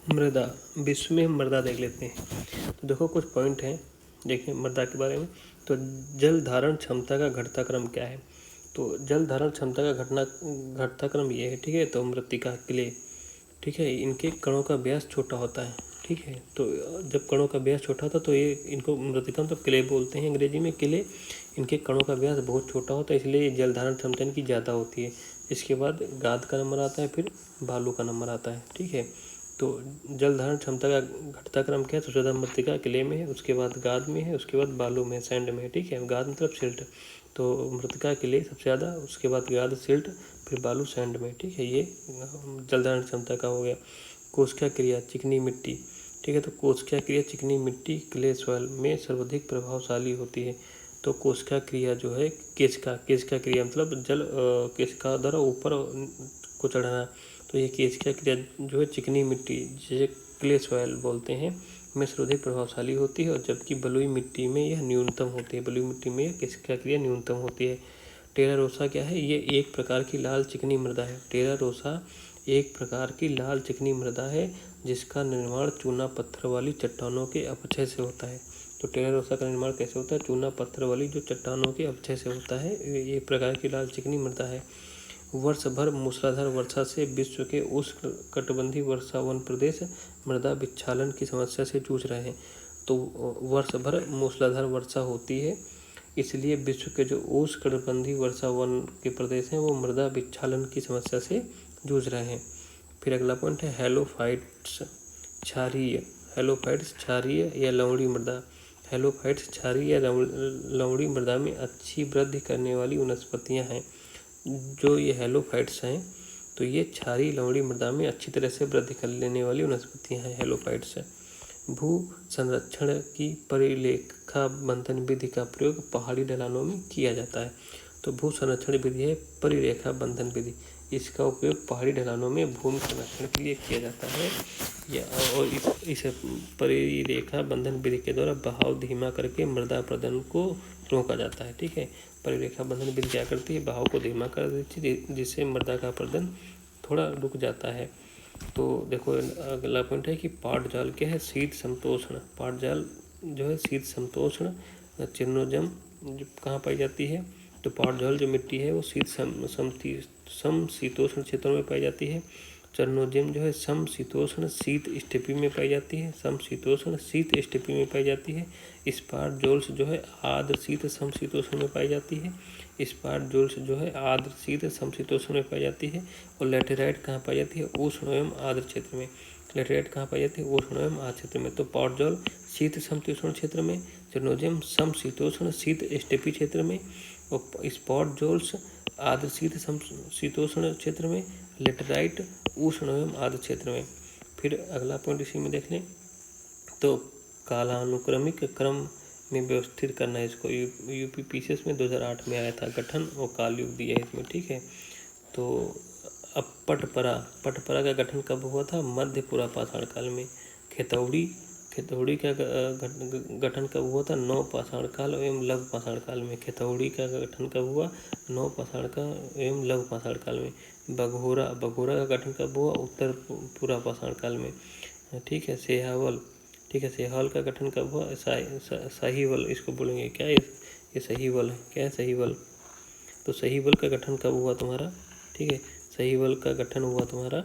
मृदा, विश्व में हम मृदा देख लेते हैं। तो देखो कुछ पॉइंट हैं, देखिए मृदा के बारे में। तो जल धारण क्षमता का घटता क्रम क्या है? तो जल धारण क्षमता का घटता क्रम ये है, ठीक है। तो मृत्तिका, क्ले, ठीक है, इनके कणों का व्यास छोटा होता है, ठीक है। तो जब कणों का व्यास छोटा होता है तो ये इनको मृत्तिका मतलब क्ले बोलते हैं अंग्रेजी में, क्ले। इनके कणों का व्यास बहुत छोटा होता है, इसलिए जल धारण क्षमता इनकी ज़्यादा होती है। इसके बाद गाद का नंबर आता है, फिर बालू का नंबर आता है, ठीक है। तो जल धारण क्षमता का घटता क्रम क्या है? सबसे ज़्यादा मृत्तिका क्ले में है, उसके बाद गाद में है, उसके बाद बालू में, सैंड में है, ठीक है। गाद मतलब सिल्ट। तो मृत्तिका क्ले सबसे ज़्यादा, उसके बाद गाद सिल्ट, फिर बालू सैंड में, ठीक है। ये जल धारण क्षमता का हो गया। कोशिका क्रिया, चिकनी मिट्टी, ठीक है। तो कोशिका क्रिया चिकनी मिट्टी, क्ले सॉइल में सर्वाधिक प्रभावशाली होती है। तो कोशिका क्रिया जो है, केशिका क्रिया मतलब जल केशिका द्वारा ऊपर को चढ़ाना। तो ये केशिका क्रिया जो है चिकनी मिट्टी, जिसे क्ले सॉइल बोलते हैं, में सर्वाधिक प्रभावशाली होती है। और जबकि बलुई मिट्टी में यह न्यूनतम होती है, बलुई मिट्टी में यह केशिका क्रिया न्यूनतम होती है। टेरा रोसा क्या है? ये एक प्रकार की लाल चिकनी मृदा है। टेरा रोसा एक प्रकार की लाल चिकनी मृदा है जिसका निर्माण चूना पत्थर वाली चट्टानों के अपक्षय से होता है। तो टेरा रोसा का निर्माण कैसे होता है? चूना पत्थर वाली जो चट्टानों के अपक्षय से होता है। ये एक प्रकार की लाल चिकनी मृदा है। वर्ष भर मूसलाधार वर्षा से विश्व के उष्णकटिबंधीय वर्षावन प्रदेश मृदा विच्छालन की समस्या से जूझ रहे हैं। तो वर्ष भर मूसलाधार वर्षा होती है, इसलिए विश्व के जो उष्णकटिबंधीय वर्षावन के प्रदेश हैं वो मृदा विच्छालन की समस्या से जूझ रहे हैं। फिर अगला पॉइंट है हैलोफाइट्स क्षारीय। हैलोफाइट्स क्षारीय या लवणीय मृदा। हैलोफाइट्स क्षारीय या लवणीय मृदा में अच्छी वृद्धि करने वाली वनस्पतियां हैं। जो ये हैलोफाइट्स हैं, तो ये क्षारीय लवणीय मृदा में अच्छी तरह से वृद्धि कर लेने वाली वनस्पतियां हैं, हैलोफाइट्स। भू संरक्षण की परिलेखा बंधन विधि का प्रयोग पहाड़ी ढलानों में किया जाता है। तो भू संरक्षण विधि है परिरेखा बंधन विधि। इसका उपयोग पहाड़ी ढलानों में भूमि संरक्षण के लिए किया जाता है। और इस परिरेखा बंधन विधि के द्वारा बहाव धीमा करके मृदा अपरदन को रोका जाता है, ठीक है। परिरेखा बंधन विधि क्या करती है? बहाव को धीमा कर देती है, जिससे मृदा का अपरदन थोड़ा रुक जाता है। तो देखो अगला पॉइंट है कि पाट जाल क्या है? शीत समतोष्ण। पाट जाल जो है शीत समतोष्ण चिरनोजम कहाँ पाई जाती है? तो पाट जाल जो मिट्टी है वो समशीतोष्ण क्षेत्रों में पाई जाती है। चरनोजियम जो है समशीतोष्ण शीत स्टेपी में पाई जाती है, समशीतोष्ण शीत स्टेपी में पाई जाती है। स्पार जोल्स जो है आर्द्र शीत समशीतोष्ण में पाई जाती है। स्पार जोल्स जो है आर्द्र शीत समशीतोष्ण में पाई जाती है। और लैटेराइट कहाँ पाई जाती है? उष्ण एवं आर्द्र क्षेत्र में। लैटेराइट कहाँ पाई जाती है? उष्ण एवं आर्द्र क्षेत्र में। तो पाटजॉल शीत समशीतोष्ण क्षेत्र में, चरनोजियम समशीतोष्ण शीत स्टेपी क्षेत्र में, और स्पॉट जोल्स आर्द्र शीत समशीतोष्ण क्षेत्र में, लेटेराइट उष्ण एवं आर्द्र क्षेत्र में। फिर अगला पॉइंट इसी में देख लें, तो कालानुक्रमिक क्रम में व्यवस्थित करना है इसको। यूपीपीसीएस में 2008 में आया था गठन और काल युग दिया है इसमें, ठीक है। तो अब पटपरा का गठन कब हुआ था? मध्य पुरा पाषाण काल में। खेतौड़ी का गठन कब हुआ था? नव पाषाण काल एवं लघु पाषाण काल में। खेतौड़ी का गठन कब हुआ? नव पाषाण का एवं लघु पाषाण काल में। बघोरा का गठन कब हुआ? उत्तर पुरा पाषाण काल में, ठीक है। सेहावल, ठीक है, सेहावल का गठन कब हुआ? साहीवल इसको बोलेंगे, क्या ये सहीवल है, क्या है सहीवल? तो सहीवल का गठन कब हुआ तुम्हारा? ठीक है, सहीवल का गठन हुआ तुम्हारा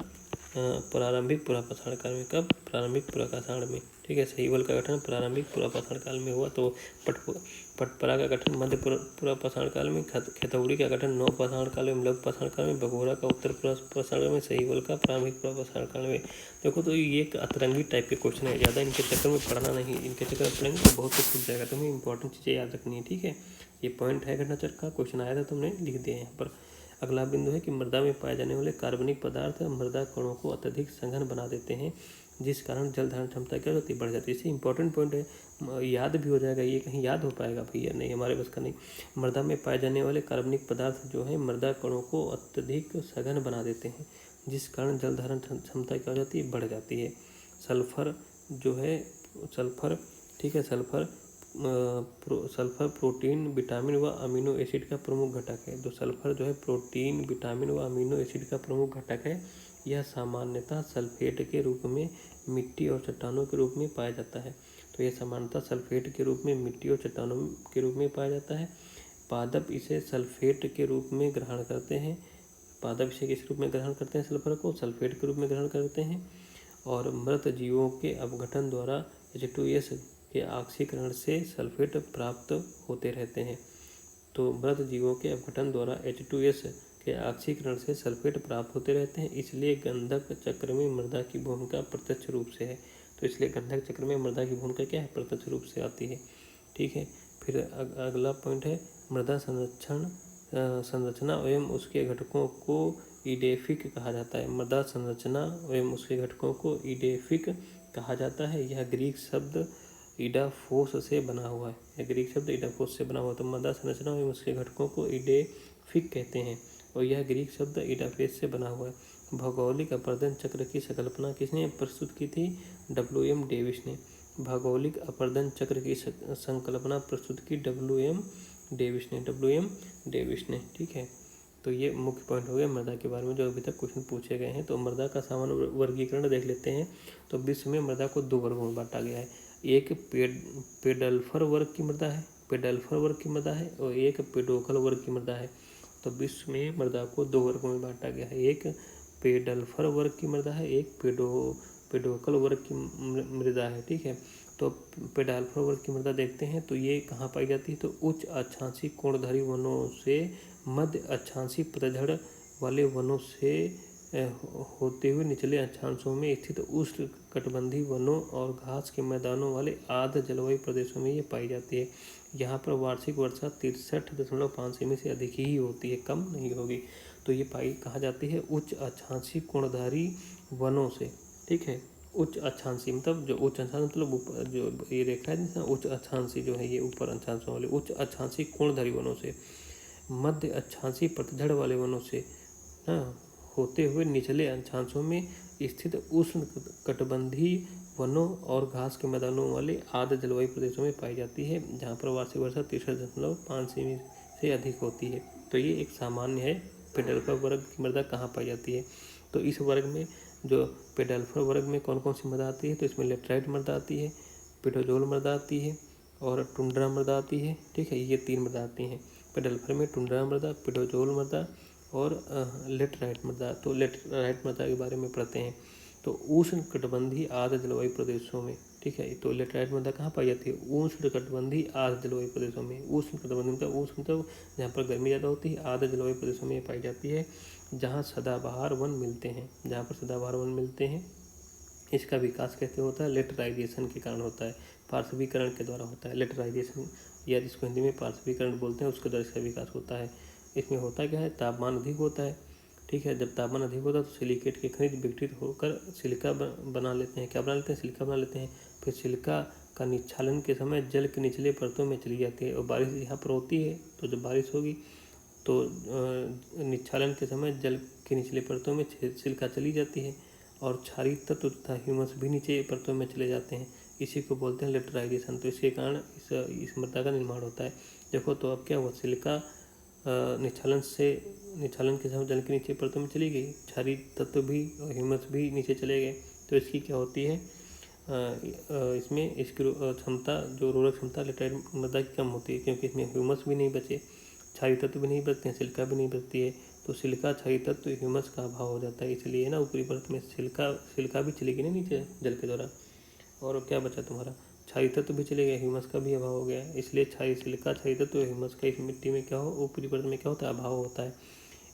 प्रारंभिक पुरा पाषाण काल में। कब? प्रारंभिक पुरा पाषाण में, ठीक है। सहीवल का गठन प्रारंभिक पुरा पाषाण काल में हुआ। तो पटपरा का गठन मध्य पुरा पाषाण काल में, खेतौड़ी का गठन नव पाषाण काल में, लघु पाषाण काल में, बघोरा का उत्तर पुरा पाषाण काल में, सहीवल का प्रारंभिक पुरा पाषाण काल में। देखो तो ये एक अतरंगी टाइप के क्वेश्चन है, ज़्यादा इनके चक्कर में पढ़ना नहीं। इनके चक्कर में पढ़ेंगे तो बहुत कुछ छूट जाएगा, तुम्हें इंपॉर्टेंट चीज़ें याद रखनी है, ठीक है। ये पॉइंट है घटनाचक्र का, क्वेश्चन आया था तुमने लिख दिया यहाँ पर। अगला बिंदु है कि मृदा में पाए जाने वाले कार्बनिक पदार्थ मृदा कणों को अत्यधिक सघन बना देते हैं, जिस कारण जल धारण क्षमता क्या होती है? बढ़ जाती है। इससे इंपॉर्टेंट पॉइंट है, याद भी हो जाएगा। ये कहीं याद हो पाएगा भैया? नहीं, हमारे बस का नहीं। मृदा में पाए जाने वाले कार्बनिक पदार्थ जो है मृदा कणों को अत्यधिक सघन बना देते हैं, जिस कारण जल धारण क्षमता क्या हो जाती है? बढ़ जाती है। सल्फर जो है, सल्फर, ठीक है, सल्फर प्रोटीन, विटामिन व अमीनो एसिड का प्रमुख घटक है। तो सल्फर जो है प्रोटीन, विटामिन व अमीनो एसिड का प्रमुख घटक है। यह सामान्यतः सल्फेट के रूप में मिट्टी और चट्टानों के रूप में पाया जाता है। तो यह सामान्यतः सल्फेट के रूप में मिट्टी और चट्टानों के रूप में पाया जाता है। पादप इसे सल्फेट के रूप में ग्रहण करते हैं। पादप इसे किस रूप में ग्रहण करते हैं? सल्फर को सल्फेट के रूप में ग्रहण करते हैं। और मृत जीवों के अपघटन द्वारा H2S के ऑक्सीकरण से सल्फेट प्राप्त होते रहते हैं। तो मृत जीवों के अपघटन द्वारा H2S के ऑक्सीकरण से सल्फेट प्राप्त होते रहते हैं, इसलिए गंधक चक्र में मृदा की भूमिका प्रत्यक्ष रूप से है। तो इसलिए गंधक चक्र में मृदा की भूमिका क्या है? प्रत्यक्ष रूप से आती है। ठीक है, फिर अगला पॉइंट है मृदा संरचना एवं उसके घटकों को इडेफिक कहा जाता है। मृदा संरचना एवं उसके घटकों को इडेफिक कहा जाता है। यह ग्रीक शब्द इडाफोस से बना हुआ है। यह ग्रीक शब्द इडाफोस से बना हुआ है। तो मृदा संरचना एवं उसके घटकों को इडेफिक कहते हैं और यह ग्रीक शब्द इडाफेस से बना हुआ है। भौगोलिक अपर्दन चक्र की संकल्पना किसने प्रस्तुत की थी? W.M. डेविस ने। भौगोलिक अपर्दन चक्र की संकल्पना प्रस्तुत की W.M. डेविस ने। ठीक है, तो ये मुख्य पॉइंट हो गया मृदा के बारे में जो अभी तक क्वेश्चन पूछे गए हैं। तो मृदा का सामान्य वर्गीकरण देख लेते हैं। तो विश्व में मृदा को 2 वर्गों में बांटा गया है। एक पेडल्फर वर्ग की मृदा है और एक पेडोकल वर्ग की मृदा है। तो विश्व में मृदा को 2 वर्गों में बांटा गया है। एक पेडल्फर वर्ग की मृदा है, एक पेडोकल वर्ग की मृदा है। ठीक है, तो पेडल्फर वर्ग की मृदा देखते हैं तो ये कहाँ पाई जाती है? तो उच्च अक्षांशीय कोणधारी वनों से मध्य अक्षांशीय पतझड़ वाले वनों से होते हुए निचले अक्षांशों में स्थित उष्णकटिबंधीय वनों और घास के मैदानों वाले आर्द्र जलवायु प्रदेशों में ये पाई जाती है। यहाँ पर वार्षिक वर्षा 63.5 सेमी से अधिक ही होती है, कम नहीं होगी। तो ये पाई कहाँ जाती है? उच्च अक्षांशीय कोणधारी वनों से। ठीक है, उच्च अक्षांशीय मतलब जो उच्च अक्षांश मतलब ऊपर जो ये रेखा है ना, उच्च अक्षांशीय जो है ये ऊपर अक्षांशों वाले उच्च अक्षांशीय कोणधारी वनों से, मध्य अक्षांशीय पतझड़ वाले वनों से होते हुए निचले अक्षांशों में स्थित उष्णकटिबंधीय वनों और घास के मैदानों वाले आर्द्र जलवायु प्रदेशों में पाई जाती है, जहाँ पर वार्षिक वर्षा 63.5 सेमी से अधिक होती है। तो ये एक सामान्य है। पेडल्फर वर्ग की मृदा कहाँ पाई जाती है? तो इस वर्ग में जो पेडल्फर वर्ग में कौन कौन सी मृदा आती है? तो इसमें लेटराइट मृदा आती है, पेडोजोल मृदा आती है और टुंड्रा मृदा आती है। ठीक है, ये 3 मृदा आती हैं पेडल्फर में, टुंड्रा मृदा, पेडोजोल मृदा और लेटराइट मृदा। तो लेटराइट मृदा के बारे में पढ़ते हैं। तो उष्णकटिबंधीय आर्द्र जलवायु प्रदेशों में, ठीक है, तो लेटराइट मृदा कहाँ पाई जाती है? उष्णकटिबंधीय आर्द्र जलवायु प्रदेशों में। उष्णकटिबंधीय मतलब उष्ण मतलब जहाँ पर गर्मी ज़्यादा होती है, आर्द्र जलवायु प्रदेशों में ये पाई जाती है, जहाँ सदाबहार वन मिलते हैं। इसका विकास कैसे होता है? लेटराइजेशन के कारण होता है, पार्श्वीकरण के द्वारा होता है। लेटराइजेशन या जिसको हिंदी में पार्श्वीकरण बोलते हैं, उसके द्वारा इसका विकास होता है। इसमें होता क्या है? तापमान अधिक होता है। ठीक है, जब तापमान अधिक होता है तो सिलिकेट के खनिज विघटित होकर सिलिका बना लेते हैं। क्या बना लेते हैं? सिलिका बना लेते हैं। फिर सिलिका का निच्छालन के समय जल के निचले परतों में चली जाती है और बारिश यहाँ पर होती है, तो जब बारिश होगी तो निच्छालन के समय जल के निचले परतों में सिलिका चली जाती है और क्षारीय तत्व तथा ह्यूमस भी नीचे परतों में चले जाते हैं। इसी को बोलते हैं लेटराइजेशन। तो इसके कारण इस मृदा का निर्माण होता है। देखो तो अब क्या हुआ? सिलिका निच्छालन के समय जल के नीचे परतों में चली गई, क्षारीय तत्व भी और ह्यूमस भी नीचे चले गए। तो इसकी क्या होती है? इसमें इसकी क्षमता, जो रोधक क्षमता लेटराइट मृदा की कम होती है, क्योंकि इसमें ह्यूमस भी नहीं बचे, क्षारीय तत्व भी नहीं बचते हैं, सिलिका भी नहीं बचती है। तो सिलिका, क्षारीय तत्व, ह्यूमस का अभाव हो जाता है। इसलिए ना ऊपरी परत में सिलिका भी चली गई ना नीचे जल के द्वारा, और क्या बचा तुम्हारा? क्षारीय तत्व भी चले गए, ह्यूमस का भी अभाव हो गया। इसलिए सिलिका, क्षारीय तत्व, ह्यूमस का इस मिट्टी में क्या हो? ऊपरी परत में क्या होता है? अभाव होता है।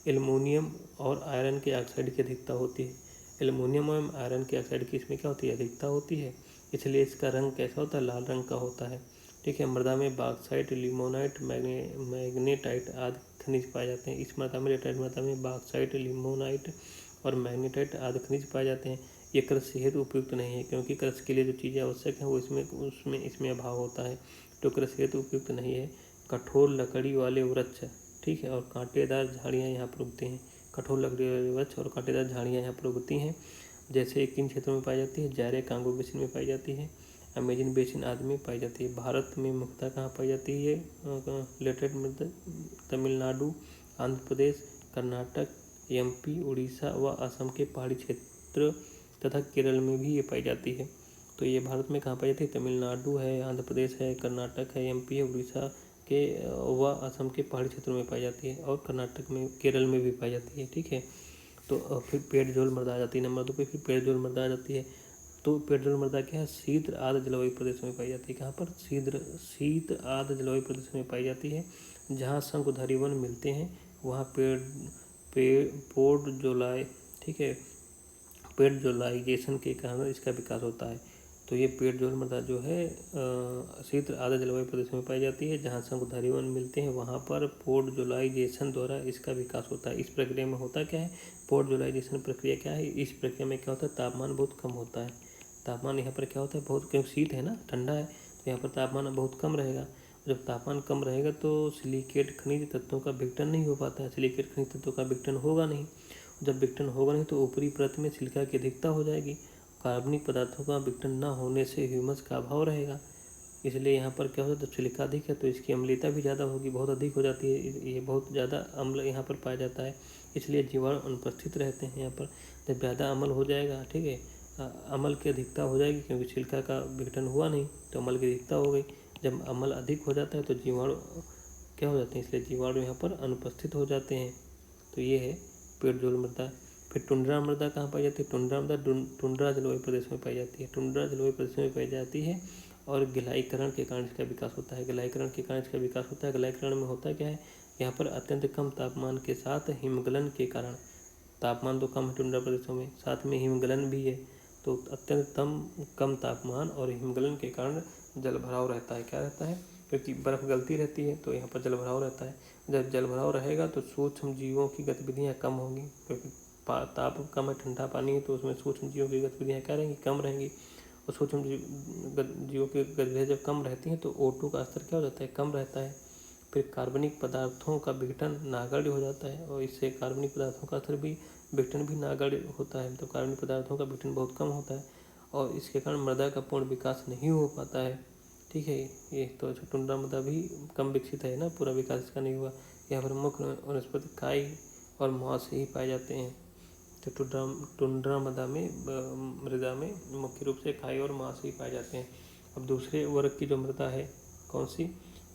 एल्युमिनियम और आयरन के ऑक्साइड की अधिकता होती है। एल्युमिनियम और आयरन के ऑक्साइड की इसमें क्या होती है? अधिकता होती है। इसलिए इसका रंग कैसा होता है? लाल रंग का होता है। ठीक है, मृदा में बॉक्साइट, लिमोनाइट, मैग्नेटाइट आदि खनिज पाए जाते हैं। इस मृदा में, लेटराइट मृदा में बॉक्साइट, लिमोनाइट और मैग्नेटाइट आदि खनिज पाए जाते हैं। ये कृषि हेतु उपयुक्त नहीं है, क्योंकि कृषि के लिए जो चीज़ें आवश्यक हैं वो इसमें अभाव होता है, तो कृषि हेतु उपयुक्त नहीं है। कठोर लकड़ी वाले वृक्ष, ठीक है, और कांटेदार झाड़ियाँ यहाँ पर उगती हैं। कठोर लकड़ी वाले वृक्ष और कांटेदार झाड़ियाँ यहाँ पर उगती हैं। जैसे किन क्षेत्रों में पाई जाती है? जायरे कांगो बेसिन में पाई जाती है, अमेजन बेसिन आदि में पाई जाती है। भारत में मुख्यतः कहाँ पाई जाती है? लेटराइट मृदा? तमिलनाडु, आंध्र प्रदेश, कर्नाटक, एमपी, उड़ीसा व असम के पहाड़ी क्षेत्र तथा केरल में भी ये पाई जाती है। तो ये भारत में कहाँ पाई जाती है? तमिलनाडु है, आंध्र प्रदेश है, कर्नाटक है, एमपी है, उड़ीसा के व असम के पहाड़ी क्षेत्रों में पाई जाती है और कर्नाटक में, केरल में भी पाई जाती है। ठीक है, तो फिर पेड़ मृदा आ जाती है नंबर 2 पे। फिर पेड़ मृदा आ जाती है। तो पेड़ मृदा क्या है? शीत आर्द्र जलवायु प्रदेशों में पाई जाती है। कहाँ पर? शीत आर्द्र जलवायु प्रदेशों में पाई जाती है। जहाँ शंकुधारी वन मिलते हैं वहाँ पोडजोलाई, ठीक है, पेडजोलाइजेशन के कारण इसका विकास होता है। तो ये पेडजोल मृदा जो है शीत आर्द्र जलवायु प्रदेशों में पाई जाती है। जहाँ शंकुधारी वन मिलते हैं वहाँ पर पोडजोलाइजेशन द्वारा इसका विकास होता है। इस प्रक्रिया में होता क्या है? पोडजोलाइजेशन प्रक्रिया क्या है? इस प्रक्रिया में क्या होता है? तापमान बहुत कम होता है। तापमान यहाँ पर क्या होता है? बहुत, क्योंकि शीत है ना, ठंडा है, तो यहाँ पर तापमान बहुत कम रहेगा। जब तापमान कम रहेगा तो सिलिकेट खनिज तत्वों का विघटन नहीं हो पाता है। सिलिकेट खनिज तत्वों का विघटन होगा नहीं। जब विघटन होगा नहीं तो ऊपरी परत में सिलिका की अधिकता हो जाएगी। कार्बनिक पदार्थों का विघटन न होने से ह्यूमस का अभाव रहेगा। इसलिए यहाँ पर क्या होता है? जब सिलिका अधिक है तो इसकी अम्लीयता भी ज़्यादा होगी, बहुत अधिक हो जाती है। ये बहुत ज़्यादा अम्ल यहाँ पर पाया जाता है, इसलिए जीवाणु अनुपस्थित रहते हैं यहाँ पर। जब ज़्यादा अम्ल हो जाएगा, ठीक है, अम्ल की अधिकता हो जाएगी, क्योंकि सिलिका का विघटन हुआ नहीं तो अम्ल की अधिकता हो गई। जब अम्ल अधिक हो जाता है तो जीवाणु क्या हो जाते हैं? इसलिए जीवाणु यहाँ पर अनुपस्थित हो जाते हैं। तो ये है पेडजोल मृदा। फिर टुंड्रा मृदा कहाँ पाई जाती है? टुंड्रा मृदा टुंड्रा जलवायु प्रदेश में पाई जाती है। टुंड्रा जलवायु प्रदेश में पाई जाती है और गिलाईकरण के कारण इसका विकास होता है। गिलाईकरण के कारण इसका विकास होता है। गिलाईकरण में होता क्या है? यहाँ पर अत्यंत कम तापमान के साथ हिमगलन के कारण, तापमान तो कम है टुंड्रा प्रदेशों में, साथ में हिमगलन भी है, तो अत्यंत कम तापमान और हिमगलन के कारण जलभराव रहता है। क्या रहता है? क्योंकि बर्फ़ गलती रहती है तो यहाँ पर जलभराव रहता है। जब जलभराव रहेगा तो सूक्ष्म जीवों की गतिविधियाँ कम होंगी, क्योंकि ताप कम है, ठंडा पानी है, तो उसमें सूक्ष्म जीवों की गतिविधियाँ क्या रहेंगी? कम रहेंगी। और सूक्ष्म जीवों की गतिविधियाँ जब कम रहती हैं तो O2 का स्तर क्या हो जाता है? कम रहता है। फिर कार्बनिक पदार्थों का विघटन नागण्य हो जाता है और इससे कार्बनिक पदार्थों का स्तर भी विघटन भी नागण्य होता है। तो कार्बनिक पदार्थों का विघटन बहुत कम होता है और इसके कारण मृदा का पूर्ण विकास नहीं हो पाता है। ठीक है, ये तो टुंड्रा मृदा भी कम विकसित है ना, पूरा विकास इसका नहीं हुआ। यहाँ पर मुख्य वनस्पति काई और मॉस ही पाए जाते हैं। तो टुंड्रा मृदा में मुख्य रूप से काई और मॉस ही पाए जाते हैं। अब दूसरे वर्ग की जो मृदा है, कौन सी?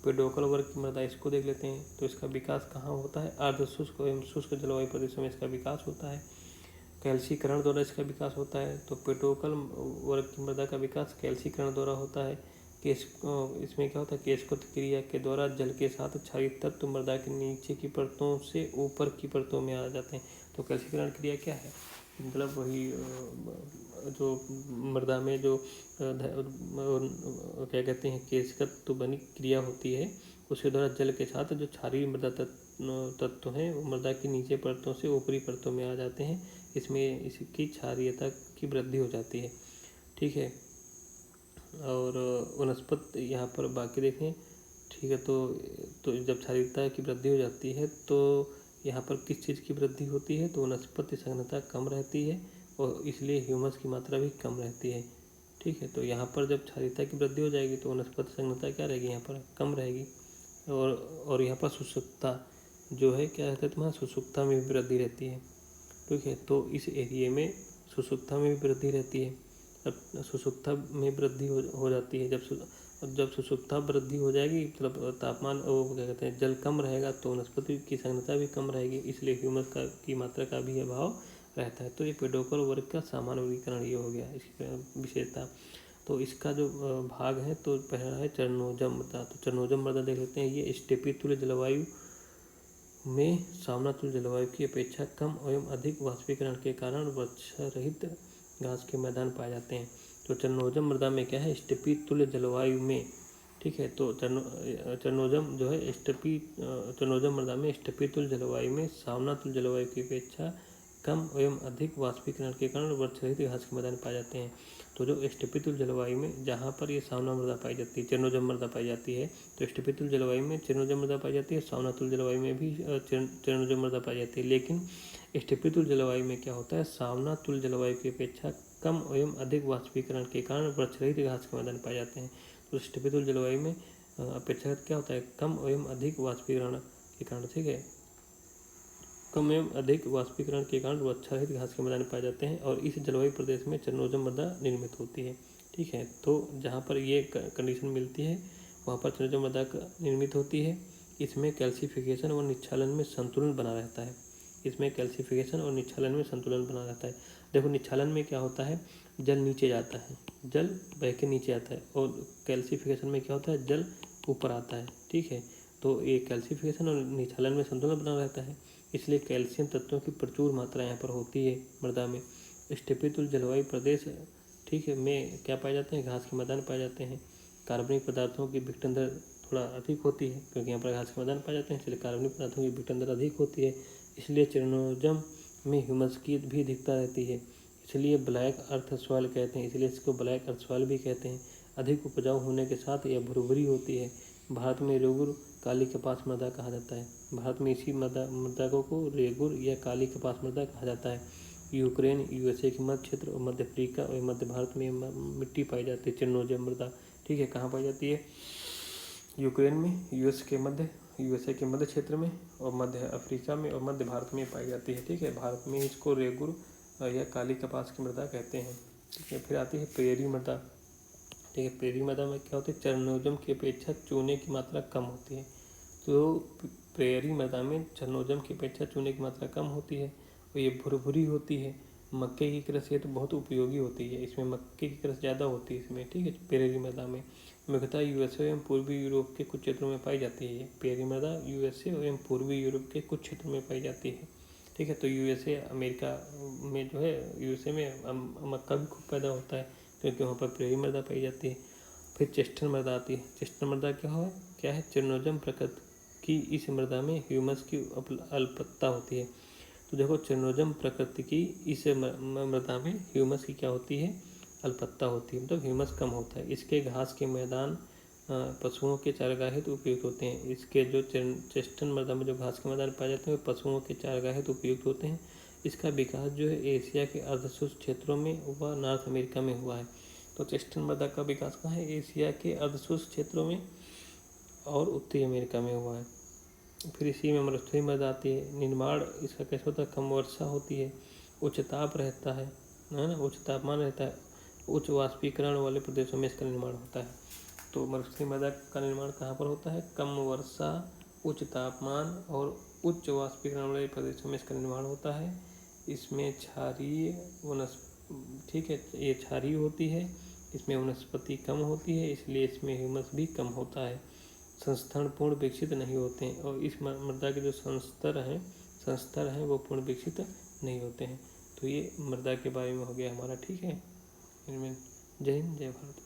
पेडोकल वर्ग की मृदा, इसको देख लेते हैं। तो इसका विकास कहाँ होता है? अर्ध शुष्क एवं शुष्क जलवायु प्रदेशों में इसका विकास होता है। कैल्सीकरण द्वारा इसका विकास होता है। तो पेडोकल वर्ग की मृदा का विकास कैल्सीकरण द्वारा होता है। इसमें क्या होता है? केशकृत क्रिया के द्वारा जल के साथ क्षारीय तत्व मृदा के नीचे की परतों से ऊपर की परतों में आ जाते हैं। तो कैल्सीकरण क्रिया क्या है? मतलब वही जो मृदा में जो क्या कहते हैं, केशकृत बनी क्रिया होती है, उसके द्वारा जल के साथ जो क्षारीय मृदा तत्व हैं वो मृदा की नीचे परतों से ऊपरी परतों में आ जाते हैं। इसमें इसकी क्षारीयता की वृद्धि हो जाती है। ठीक है, और वनस्पति यहाँ पर बाकी देखें। ठीक है, तो जब क्षारीयता की वृद्धि हो जाती है तो यहाँ पर किस चीज़ की वृद्धि होती है? तो वनस्पति सघनता कम रहती है और इसलिए ह्यूमस की मात्रा भी कम रहती है। ठीक है, तो यहाँ पर जब क्षारीयता की वृद्धि हो जाएगी तो वनस्पति सघनता क्या रहेगी? यहाँ पर कम रहेगी। और यहाँ पर शुष्कता जो है क्या रहता है? तुम्हारा शुष्कता में भी वृद्धि रहती है। ठीक है, तो इस एरिए में शुष्कता में भी वृद्धि रहती है। अब शुष्कता में वृद्धि हो जाती है। जब शुष्कता वृद्धि हो जाएगी, मतलब तापमान वो क्या कहते हैं, जल कम रहेगा, तो वनस्पति की सघनता भी कम रहेगी, इसलिए ह्यूमस की मात्रा का भी अभाव रहता है। तो ये पेडोकल वर्ग का सामान्य वर्गीकरण ये हो गया, इसकी विशेषता। तो इसका जो भाग है, तो पहला है चरणोजम मृदा। तो चरणोजम मृदा देख लेते हैं। ये स्टेपी तुल्य जलवायु में सामना तुल्य जलवायु की अपेक्षा कम एवं अधिक वाष्पीकरण के कारण वृक्ष रहित घास के मैदान पाए जाते हैं। तो चरणोजम मृदा में क्या है? स्टेपी तुल्य जलवायु में, ठीक है, तो चरणोजम जो है चरणोजम मृदा में स्टेपी तुल्य जलवायु में सामना तुल्य जलवायु की अपेक्षा कम एवं अधिक वाष्पीकरण के कारण वृक्ष रहित घास के मैदान पाए जाते हैं। तो जो स्टेपी तुल्य जलवायु में जहाँ पर ये सामना मृदा पाई जाती है, चरणोजम मृदा पाई जाती है, तो स्टेपी तुल्य जलवायु में चरणोजम मृदा पाई जाती है, सामना तुल्य जलवायु में भी चरणोजम मृदा पाई जाती है। लेकिन स्टेपी तुल्य जलवायु में क्या होता है? सामना तुल्य जलवायु की अपेक्षा कम एवं अधिक वाष्पीकरण के कारण वृक्ष रहित घास के मैदान पाए जाते हैं। तो स्टेपी तुल्य जलवायु में अपेक्षाकृत क्या होता है? कम एवं अधिक वाष्पीकरण के कारण। ठीक है, कम एवं अधिक वाष्पीकरण के कारण वृक्षारहित घास के मैदान पाए जाते हैं और इस जलवायु प्रदेश में चरनोजम मृदा निर्मित होती है। ठीक है, तो जहाँ पर ये कंडीशन मिलती है वहाँ पर चरनोजम मृदा निर्मित होती है। इसमें कैल्सिफिकेशन और निच्छालन में संतुलन बना रहता है। इसमें कैल्सिफिकेशन और निच्छालन में संतुलन बना रहता है। देखो निच्छालन में क्या होता है, जल नीचे जाता है, जल बह के नीचे आता है, और कैल्सिफिकेशन में क्या होता है, जल ऊपर आता है। ठीक है, तो ये कैल्सिफिकेशन और निच्छालन में संतुलन बना रहता है, इसलिए कैल्शियम तत्वों की प्रचुर मात्रा यहाँ पर होती है मृदा में। स्टेपितुल जलवायु प्रदेश ठीक है में क्या पाए जाते हैं, घास के मैदान पाए जाते हैं। कार्बनिक पदार्थों की विघटन दर थोड़ा अधिक होती है, क्योंकि यहाँ पर घास के मैदान पाए जाते हैं, इसलिए कार्बनिक पदार्थों की विघटन दर अधिक होती है। इसलिए चरनोजम में ह्यूमस की भी अधिकता रहती है, इसलिए ब्लैक अर्थ सॉइल कहते हैं, इसलिए इसको ब्लैक अर्थ सॉइल भी कहते हैं। अधिक उपजाऊ होने के साथ यह भुरभुरी होती है। भारत में रेगुर काली कपास मृदा कहा जाता है। भारत में इसी मृदा को रेगुर या काली कपास मृदा कहा जाता है। यूक्रेन, यूएसए के मध्य क्षेत्र और मध्य अफ्रीका और मध्य भारत में मिट्टी पाई जाती है चरनोजम मृदा। ठीक है, कहाँ पाई जाती है, यूक्रेन में, यूएसए के मध्य क्षेत्र में और मध्य अफ्रीका में और मध्य भारत में पाई जाती है। ठीक है, भारत में इसको रेगुर या काली कपास की मृदा कहते हैं। ठीक है, फिर आती है प्रेरी मृदा। ठीक है, प्रेरी मृदा में क्या होती है, चरनोजम की अपेक्षा चूने की मात्रा कम होती है। तो प्रेरी मृदा में चरनोजम की अपेक्षा चूने की मात्रा कम होती है और ये भुरभुरी होती है। मक्के की कृषि ये तो बहुत उपयोगी होती है, इसमें मक्के की कृषि ज़्यादा होती है इसमें। ठीक है, प्रेरी मृदा में मुख्यतः यूएसए एवं पूर्वी यूरोप के कुछ क्षेत्रों में पाई जाती है। प्रेरी मृदा यूएसए एवं पूर्वी यूरोप के कुछ क्षेत्रों में पाई जाती है। ठीक है, तो यूएसए अमेरिका में जो है, यूएसए में मक्का भी खूब पैदा होता है, क्योंकि वहाँ पर प्रेरी मृदा पाई जाती है। फिर चेस्टन मृदा आती है। चेस्टन मृदा क्या है, चरनोजम प्रकृति की इस मृदा में ह्यूमस की अल्पता होती है। तो देखो चरनोजम प्रकृति की इस मृदा में ह्यूमस की क्या होती है, अल्पत्ता होती है, मतलब ह्यूमस कम होता है। इसके घास के मैदान पशुओं के चारागाह हेतु उपयुक्त होते हैं। इसके जो चेस्टन मृदा में जो घास के मैदान पाए जाते हैं वे पशुओं के चारागाह हेतु उपयुक्त होते हैं। इसका विकास जो है एशिया के अर्धशुष्क क्षेत्रों में व नॉर्थ अमेरिका में हुआ है। तो चेस्टन मृदा का विकास कहाँ है, एशिया के अर्धशुष्क क्षेत्रों में और उत्तरी अमेरिका में हुआ है। फिर इसी में मरुस्थलीय मृदा आती है। निर्माण इसका कैसे होता है, कम वर्षा होती है, उच्च ताप रहता है ना, उच्च तापमान रहता है, उच्च वाष्पीकरण वाले प्रदेशों में इसका निर्माण होता है। तो मरुस्थलीय मृदा का निर्माण कहाँ पर होता है, कम वर्षा, उच्च तापमान और उच्च वाष्पीकरण वाले प्रदेशों में इसका निर्माण होता है। इसमें क्षारीय ठीक है, ये क्षारीय होती है, इसमें वनस्पति कम होती है, इसलिए इसमें ह्यूमस भी कम होता है। संस्थान पूर्ण विकसित नहीं होते हैं और इस मृदा के जो संस्तर हैं वो पूर्ण विकसित नहीं होते हैं। तो ये मृदा के बारे में हो गया हमारा। ठीक है, जय हिंद, जय भारत।